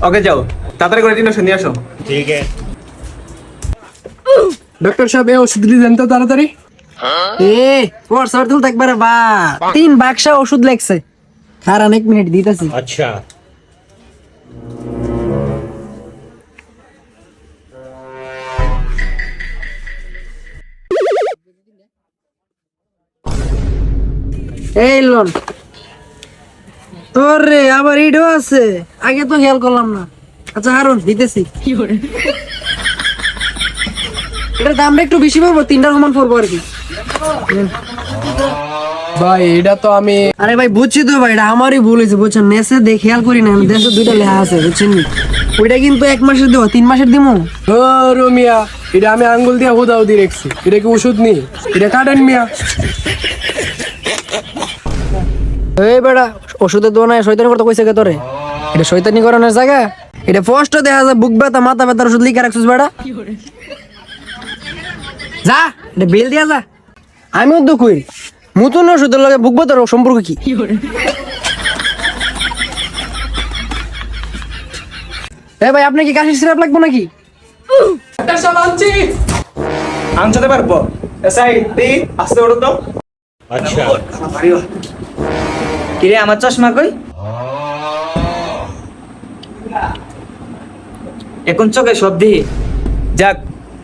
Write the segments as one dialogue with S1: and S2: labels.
S1: ওকে যাও, তাড়াতাড়ি করে টিনের ওষুধ নিয়ে আসো।
S2: ठीक है।
S3: ডক্টর সাহেব এই ওষুধ দিলেন তো তাড়াতাড়ি।
S4: এ ওর সরতুল একবারে বা 3 বাক্সা ওষুধ লাগছে। কারণ 1 মিনিট দিতেছি।
S2: अच्छा।
S4: এই লোন তোর রে আবার ইডো আছে, আগে তো খেয়াল করলাম না। আচ্ছা হারুন দিতেছি। এটার দামটা একটু বেশি পড়বো, 3টার সমান পড়বো আর কি।
S3: ভাই এটা তো আমি
S4: আরে ভাই বুঝছি তো ভাই, এটা আমারই ভুল হয়েছে বুঝছেন, নেসে দেখে খেয়াল করি না, দেশে 2টা লেখা আছে বুঝছেন। ওইটা কিন্তু 1 মাসের দেবো, 3 মাসের দিমু।
S3: ও রুমিয়া, এটা আমি আঙ্গুল দিয়ে হুদাহুদি রেখছি, এটা কি ওষুধ নেই, এটা কাটেন মিয়া।
S4: এই বেড়া ওষুধের দোয়া নাই, শয়তানি করতে কইছে কে তোরে? এটা শয়তানি করানোর জায়গা? এটা স্পষ্ট দেখা যায় বুক ব্যথা মাথা ব্যথার ওষুধ লিখে রাখছিস বেড়া। যা এটা বিল দিয়া যা। আমিও তো কই নতুন ওষুধের লগে বুক ব্যথার সম্পর্ক কি? এ ভাই আপনি কি কাশি সিরাপ লাগবে নাকি?
S3: ডাক্তার সাহেব আনছি।
S1: আনতে পারবো? এসআই দি আসতে ওঠো তো।
S2: अच्छा।
S5: কিরে আমার চশমা কই? এখন চোখে সব দিই।
S1: যাক,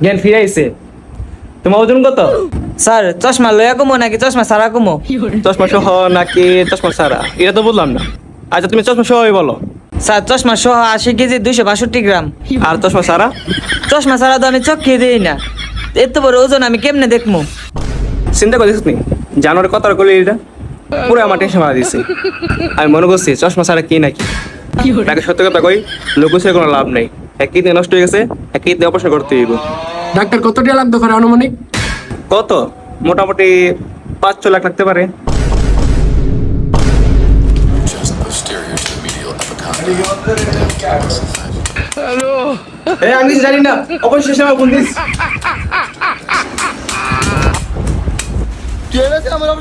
S1: জ্ঞান ফিরে আইছে। তোমার ওজন কত?
S5: স্যার চশমা লয়া কমো নাকি চশমা সারা কমো?
S1: চশমা সহ নাকি চশমা ছাড়া, এটা তো বললাম না। আচ্ছা তুমি চশমা সহই বলো।
S5: স্যার চশমা সহ 80 কেজি 262 গ্রাম।
S1: আর চশমা ছাড়া?
S5: চশমা ছাড়া তো আমি চোখ খেয়ে দিই না, এত বড় ওজন আমি কেমনে দেখবো?
S1: চিন্তা করিস নি, জানোয়ার কথা করলে এটা পুরো আমার টেনশন মারা দিচ্ছে। আমি মনে করছি চশমা ছাড়া কি নাকি। তাকে সত্য কথা কই, লোকের কোনো লাভ নেই। এক কিডনি নষ্ট হয়ে গেছে, এক কিডনি অপারেশন করতে হইব।
S3: ডাক্তার কত টাকা লাগতো করে আনুমানিক?
S1: কত? মোটামুটি 5-6 লাখ লাগতে পারে।
S6: Just posterior to the medial epicondyle.
S1: আমি কিছু জানি না, অবশ্যই সেবা phone this.
S6: ¿Quieres que me lo